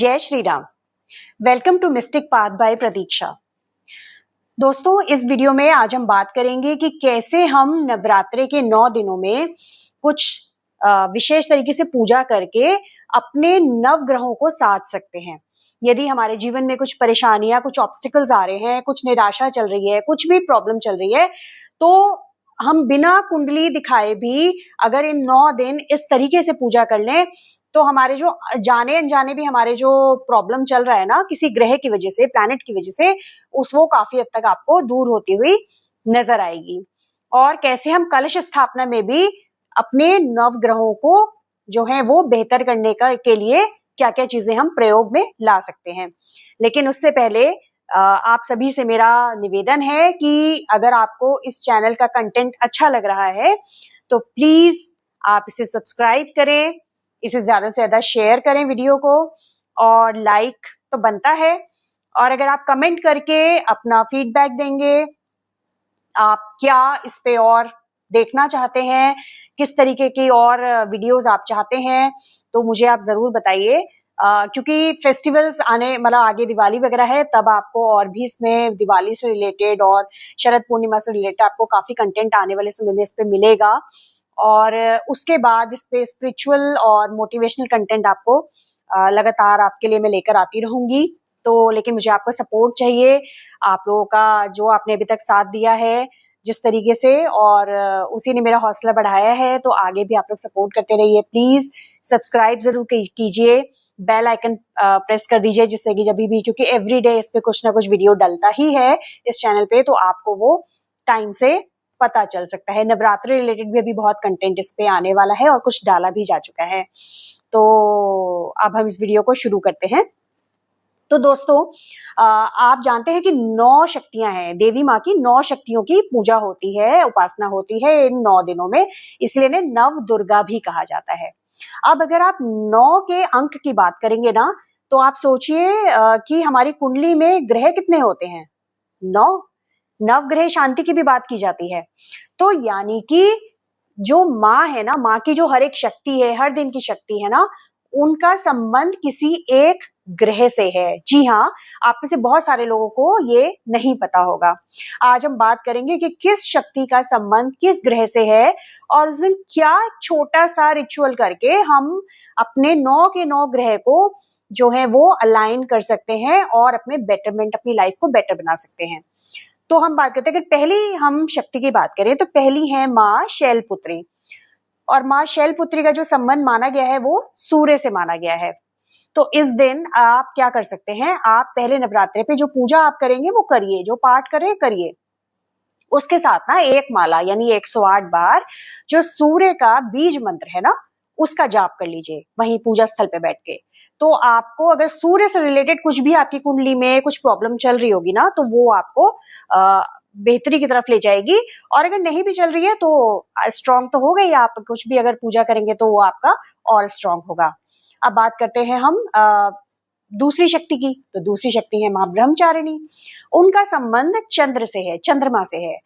जय Shri Ram. Welcome to mystic path by Pratiksha. दोस्तों, इस वीडियो में आज हम बात करेंगे कि कैसे हम नवरात्रे के 9 दिनों में कुछ विशेष तरीके से पूजा करके अपने नवग्रहों को साध सकते हैं। यदि हमारे जीवन में कुछ परेशानियां, कुछ ऑब्स्टिकल्स आ रहे हैं, कुछ निराशा चल रही है, कुछ भी प्रॉब्लम चल रही है, तो हम बिना कुंडली दिखाए भी अगर इन 9 दिन इस तरीके से पूजा कर लें तो हमारे जो जाने अनजाने भी हमारे जो प्रॉब्लम चल रहा है ना, किसी ग्रह की वजह से, प्लैनेट की वजह से, वो काफी हद तक आपको दूर होती हुई नजर आएगी। और कैसे हम कलश स्थापना में भी अपने नवग्रहों को जो है वो बेहतर करने के लिए क्या क्या चीजें हम प्रयोग में ला सकते हैं। लेकिन उससे पहले आप सभी से मेरा निवेदन है कि अगर आपको इस चैनल का कंटेंट अच्छा लग रहा है तो प्लीज आप इसे सब्सक्राइब करें, इसे ज्यादा से ज्यादा शेयर करें वीडियो को, और लाइक तो बनता है। और अगर आप कमेंट करके अपना फीडबैक देंगे, आप क्या इस पे और देखना चाहते हैं, किस तरीके की और वीडियोस आप चाहते हैं, तो मुझे आप जरूर बताइए। क्योंकि फेस्टिवल्स आने मतलब आगे दिवाली वगैरह है, तब आपको और भी इसमें दिवाली से रिलेटेड और शरद पूर्णिमा से रिलेटेड आपको काफी कंटेंट आने वाले समय में इस पे मिलेगा। और उसके बाद इस पे स्पिरिचुअल और मोटिवेशनल कंटेंट आपको लगातार आपके लिए मैं लेकर आती रहूंगी। तो लेकिन मुझे आपका सपोर्ट चाहिए, आप लोगों का जो आपने अभी तक साथ दिया है जिस तरीके से, और उसी ने मेरा हौसला बढ़ाया है। तो आगे भी आप लोग सपोर्ट करते रहिए। प्लीज सब्सक्राइब जरूर कीजिए, बेल आइकन प्रेस कर दीजिए, जिससे कि जब भी, क्योंकि एवरीडे इस पे कुछ ना कुछ वीडियो डलता ही है इस चैनल पे, तो आपको वो टाइम से पता चल सकता है। नवरात्रि रिलेटेड भी अभी बहुत कंटेंट इस पे आने वाला है और कुछ डाला भी जा चुका है। तो अब हम इस वीडियो को शुरू करते हैं। तो दोस्तों, आप जानते हैं कि 9 शक्तियां हैं, देवी माँ की 9 शक्तियों की पूजा होती है, उपासना होती है इन 9 दिनों में, इसलिए इन्हें नव दुर्गा भी कहा जाता है। अब अगर आप 9 के अंक की बात करेंगे ना, तो आप सोचिए कि हमारी कुंडली में ग्रह कितने होते हैं? 9। नवग्रह शांति की भी बात की जाती है। तो यानी कि जो माँ है ना, माँ की जो हर एक शक्ति है, हर दिन की शक्ति है ना, उनका संबंध किसी एक ग्रह से है। जी हाँ, आप में से बहुत सारे लोगों को ये नहीं पता होगा। आज हम बात करेंगे कि किस शक्ति का संबंध किस ग्रह से है, और उस दिन क्या छोटा सा रिचुअल करके हम अपने 9 के 9 ग्रह को जो है वो अलाइन कर सकते हैं और अपने बेटरमेंट, अपनी लाइफ को बेटर बना सकते हैं। तो हम बात करते हैं कि पहली हम शक्ति की बात करें तो पहली है माँ शैलपुत्री। और माँ शैलपुत्री का जो संबंध माना गया है वो सूर्य से माना गया है। तो इस दिन आप क्या कर सकते हैं, आप पहले नवरात्रे पे जो पूजा आप करेंगे वो करिए, जो पाठ करें करिए, उसके साथ ना एक माला यानी 108 बार जो सूर्य का बीज मंत्र है ना, उसका जाप कर लीजिए वहीं पूजा स्थल पे बैठ के। तो आपको अगर सूर्य से रिलेटेड कुछ भी आपकी कुंडली में कुछ प्रॉब्लम चल रही होगी ना, तो वो आपको बेहतरी की तरफ ले जाएगी। और अगर नहीं भी चल रही है तो स्ट्रांग तो हो गई, आप कुछ भी अगर पूजा करेंगे तो वो आपका और स्ट्रांग होगा। अब बात करते हैं हम दूसरी शक्ति की। तो दूसरी शक्ति है मां ब्रह्मचारिणी। उनका संबंध चंद्र से है, चंद्रमा से है।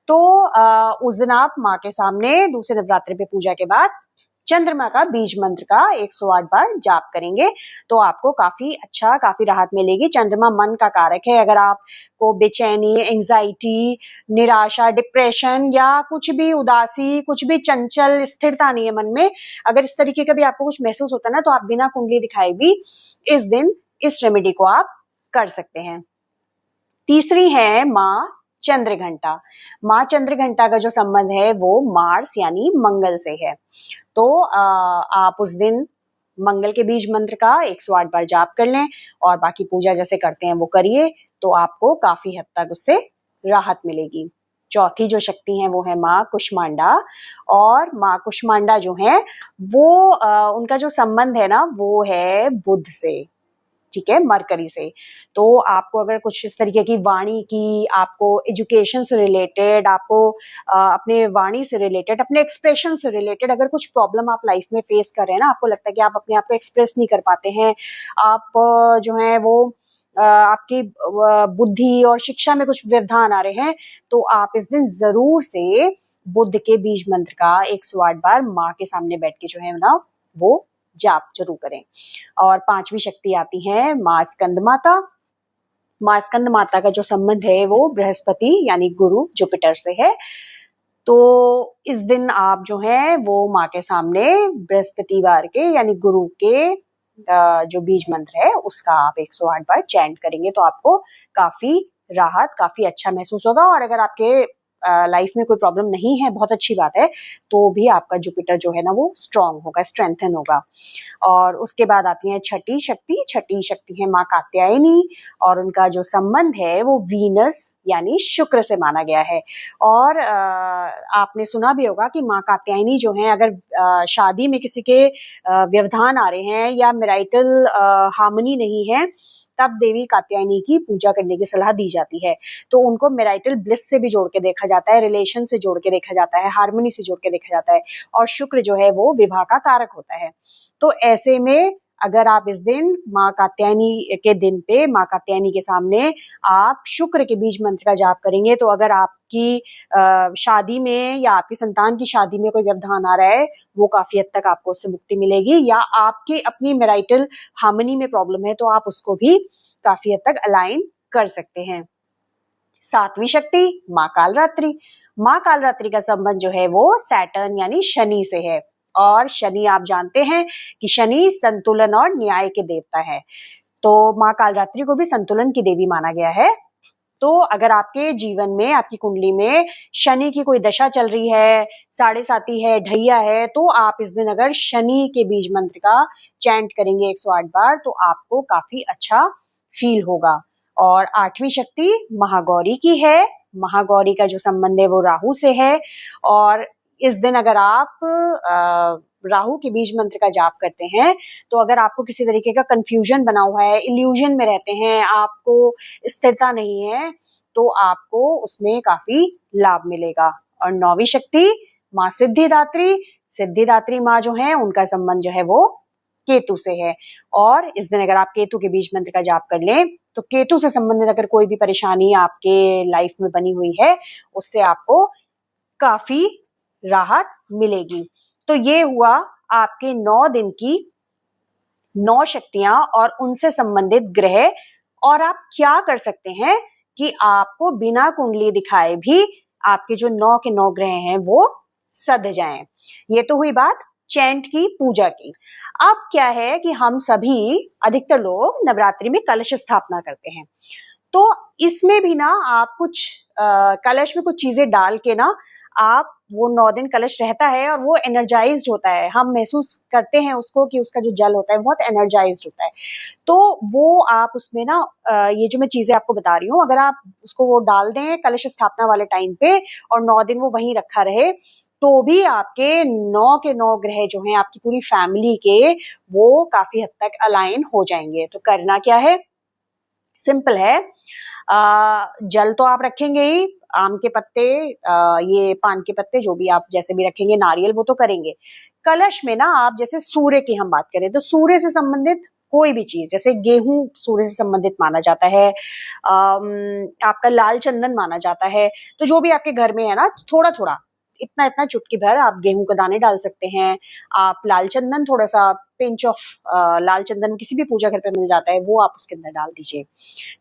तो उस दिन आप माँ के सामने दूसरे नवरात्रि पे पूजा के बाद चंद्रमा का बीज मंत्र का 108 बार जाप करेंगे तो आपको काफी अच्छा, काफी राहत मिलेगी। चंद्रमा मन का कारक है। अगर आपको बेचैनी, एंजाइटी, निराशा, डिप्रेशन या कुछ भी उदासी, कुछ भी चंचल स्थिरता नहीं है मन में, अगर इस तरीके का भी आपको कुछ महसूस होता है ना, तो आप बिना कुंडली दिखाए भी इस दिन इस रेमेडी को आप कर सकते हैं। तीसरी है माँ चंद्रघंटा। माँ चंद्रघंटा का जो संबंध है वो मार्स यानी मंगल से है। तो आप उस दिन मंगल के बीज मंत्र का 108 बार जाप कर लें और बाकी पूजा जैसे करते हैं वो करिए, तो आपको काफी हद तक उससे राहत मिलेगी। चौथी जो शक्ति है वो है माँ कुष्मांडा। और माँ कुष्मांडा जो है वो उनका जो संबंध है ना वो है बुध से, ठीक है, मरकरी से। तो आपको अगर कुछ इस तरीके की वाणी की, आपको एजुकेशन से रिलेटेड, आपको अपने वाणी से रिलेटेड, अपने एक्सप्रेशन से रिलेटेड अगर कुछ प्रॉब्लम आप लाइफ में फेस कर रहे हैं ना, आपको लगता है कि आप अपने आप को एक्सप्रेस नहीं कर पाते हैं, आप जो है वो आपकी बुद्धि और शिक्षा में कुछ व्यवधान आ रहे हैं, तो आप इस दिन जरूर से बुद्ध के बीज मंत्र का 108 बार माँ के सामने बैठ के जो है ना वो जाप जरूर करें। और पांचवी शक्ति आती है माँ स्कंद माता। माँ स्कंद माता का जो संबंध है वो बृहस्पति यानी गुरु जुपिटर से है। तो इस दिन आप जो है वो माँ के सामने बृहस्पतिवार के यानी गुरु के जो बीज मंत्र है उसका आप 108 बार चैंट करेंगे तो आपको काफी राहत, काफी अच्छा महसूस होगा। और अगर आपके लाइफ में कोई प्रॉब्लम नहीं है, बहुत अच्छी बात है, तो भी आपका जुपिटर जो है ना वो स्ट्रांग होगा, स्ट्रेंथन होगा। और उसके बाद आती है छठी शक्ति। छठी शक्ति है माँ कात्यायनी और उनका जो संबंध है वो वीनस यानी शुक्र से माना गया है। और आपने सुना भी होगा कि माँ कात्यायनी जो है अगर शादी में किसी के व्यवधान आ रहे हैं या मैरिटल हार्मनी नहीं है, तब देवी कात्यायनी की पूजा करने की सलाह दी जाती है। तो उनको मैरिटल ब्लिस से भी जोड़ के देखा जाता है, रिलेशन से जोड़ के देखा जाता है, हार्मनी से जोड़ के देखा जाता है। और शुक्र जो है वो विवाह का कारक होता है। तो ऐसे में अगर आप इस दिन माँ कात्यायनी के दिन पे माँ कात्यायनी के सामने आप शुक्र के बीज मंत्र का जाप करेंगे तो अगर आपकी शादी में या आपकी संतान की शादी में कोई व्यवधान आ रहा है, वो काफी हद तक आपको उससे मुक्ति मिलेगी। या आपकी अपनी मैरिटल हार्मनी में प्रॉब्लम है तो आप उसको भी काफी हद तक अलाइन कर सकते हैं। सातवीं शक्ति माँ कालरात्रि। माँ कालरात्रि का संबंध जो है वो सैटर्न यानी शनि से है। और शनि आप जानते हैं कि शनि संतुलन और न्याय के देवता है। तो माँ कालरात्रि को भी संतुलन की देवी माना गया है। तो अगर आपके जीवन में, आपकी कुंडली में शनि की कोई दशा चल रही है, साढ़े साती है, ढैया है, तो आप इस दिन अगर शनि के बीज मंत्र का चैंट करेंगे 108 बार तो आपको काफी अच्छा फील होगा। और आठवीं शक्ति महागौरी की है। महागौरी का जो संबंध है वो राहु से है। और इस दिन अगर आप राहु के बीज मंत्र का जाप करते हैं तो अगर आपको किसी तरीके का कंफ्यूजन बना हुआ है, इल्यूजन में रहते हैं, आपको स्थिरता नहीं है, तो आपको उसमें काफी लाभ मिलेगा। और नौवीं शक्ति माँ सिद्धिदात्री। सिद्धिदात्री माँ जो है उनका संबंध जो है वो केतु से है। और इस दिन अगर आप केतु के बीज मंत्र का जाप कर लें तो केतु से संबंधित अगर कोई भी परेशानी आपके लाइफ में बनी हुई है उससे आपको काफी राहत मिलेगी। तो ये हुआ आपके 9 दिन की 9 शक्तियां और उनसे संबंधित ग्रह। और आप क्या कर सकते हैं कि आपको बिना कुंडली दिखाए भी आपके जो 9 के 9 ग्रह हैं वो सध जाएं। ये तो हुई बात चैंट की, पूजा की। अब क्या है कि हम सभी, अधिकतर लोग नवरात्रि में कलश स्थापना करते हैं। तो इसमें भी ना आप कुछ कलश में कुछ चीजें डाल के ना आप वो 9 दिन कलश रहता है और वो एनर्जाइज्ड होता है। हम महसूस करते हैं उसको कि उसका जो जल होता है बहुत एनर्जाइज्ड होता है। तो वो आप उसमें ना ये जो मैं चीजें आपको बता रही हूँ, अगर आप उसको वो डाल दें कलश स्थापना वाले टाइम पे और 9 दिन वो वहीं रखा रहे तो भी आपके 9 के 9 ग्रह जो हैं आपकी पूरी फैमिली के, वो काफी हद तक अलाइन हो जाएंगे। तो करना क्या है, सिंपल है। जल तो आप रखेंगे ही, आम के पत्ते, ये पान के पत्ते, जो भी आप जैसे भी रखेंगे, नारियल वो तो करेंगे। कलश में ना आप जैसे सूर्य की हम बात करें तो सूर्य से संबंधित कोई भी चीज, जैसे गेहूं सूर्य से संबंधित माना जाता है, आपका लाल चंदन माना जाता है। तो जो भी आपके घर में है ना, थोड़ा थोड़ा, इतना इतना चुटकी भर आप गेहूं के दाने डाल सकते हैं। आप लाल चंदन, थोड़ा सा पिंच ऑफ लाल चंदन किसी भी पूजा घर पे मिल जाता है, वो आप उसके अंदर डाल दीजिए।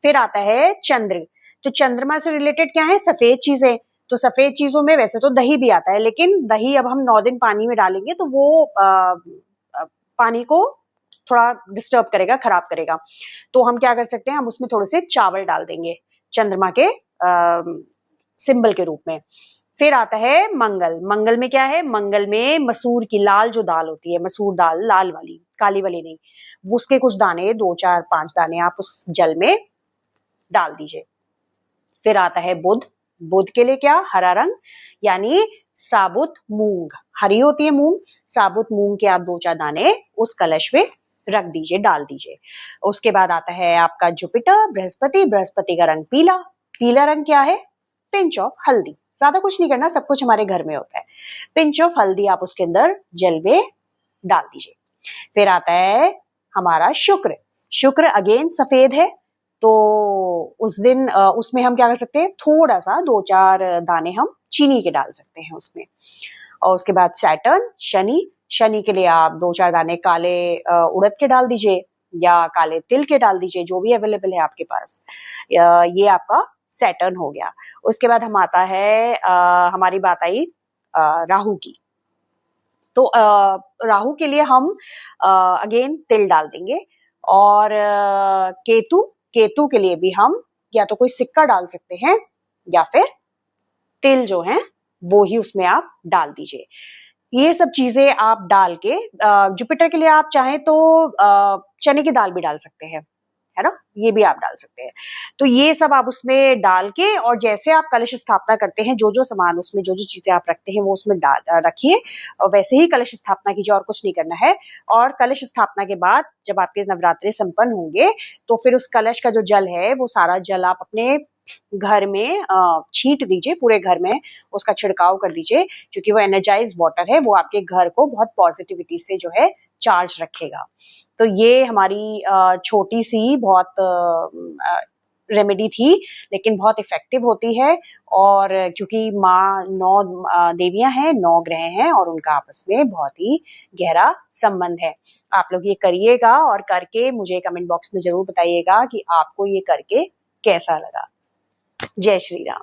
फिर आता है चंद्र। तो चंद्रमा से रिलेटेड क्या है, सफेद चीजें। तो सफेद चीजों में वैसे तो दही भी आता है, लेकिन दही अब हम 9 दिन पानी में डालेंगे तो वो पानी को थोड़ा डिस्टर्ब करेगा, खराब करेगा। तो हम क्या कर सकते हैं, हम उसमें थोड़े से चावल डाल देंगे चंद्रमा के सिंबल के रूप में। फिर आता है मंगल। मंगल में क्या है, मंगल में मसूर की लाल जो दाल होती है, मसूर दाल, लाल वाली, काली वाली नहीं, उसके कुछ दाने, 2 4 5 दाने आप उस जल में डाल दीजिए। फिर आता है बुध। बुध के लिए क्या, हरा रंग, यानी साबुत मूंग, हरी होती है मूंग, साबुत मूंग के आप 2 4 दाने उस कलश में रख दीजिए, डाल दीजिए। उसके बाद आता है आपका जुपिटर, बृहस्पति। बृहस्पति का रंग पीला। पीला रंग क्या है, पिंच ऑफ हल्दी। ज्यादा कुछ नहीं करना, सब कुछ हमारे घर में होता है। पिंच ऑफ हल्दी आप उसके अंदर जल में डाल दीजिए। फिर आता है हमारा शुक्र। शुक्र अगेन सफेद है, तो उस दिन उसमें हम क्या कर सकते हैं, थोड़ा सा 2 4 दाने हम चीनी के डाल सकते हैं उसमें। और उसके बाद सैटर्न, शनि। शनि के लिए आप 2-4 दाने काले उड़द के डाल दीजिए या काले तिल के डाल दीजिए, जो भी अवेलेबल है आपके पास। ये आपका सैटर्न हो गया। उसके बाद हम आता है हमारी बात आई राहु की। तो राहु के लिए हम अगेन तिल डाल देंगे और केतु केतु के लिए भी हम या तो कोई सिक्का डाल सकते हैं या फिर तिल जो है वो ही उसमें आप डाल दीजिए। ये सब चीजें आप डाल के जुपिटर के लिए आप चाहें तो चने की दाल भी डाल सकते हैं, है ना, ये भी आप डाल सकते हैं। तो ये सब आप उसमें डाल के और जैसे आप कलश स्थापना करते हैं, जो जो सामान उसमें जो जो चीजें आप रखते हैं वो उसमें डाल रखिए और वैसे ही कलश स्थापना कीजिए, और कुछ नहीं करना है। और कलश स्थापना के बाद जब आपके नवरात्रि संपन्न होंगे तो फिर उस कलश का जो जल है वो सारा जल आप अपने घर में छींट दीजिए, पूरे घर में उसका छिड़काव कर दीजिए, क्योंकि वो एनर्जाइज वाटर है, वो आपके घर को बहुत पॉजिटिविटी से जो है चार्ज रखेगा। तो ये हमारी छोटी सी बहुत रेमेडी थी, लेकिन बहुत इफेक्टिव होती है। और क्योंकि माँ 9 देवियां हैं, 9 ग्रह हैं और उनका आपस में बहुत ही गहरा संबंध है। आप लोग ये करिएगा और करके मुझे कमेंट बॉक्स में जरूर बताइएगा कि आपको ये करके कैसा लगा। जय श्री राम।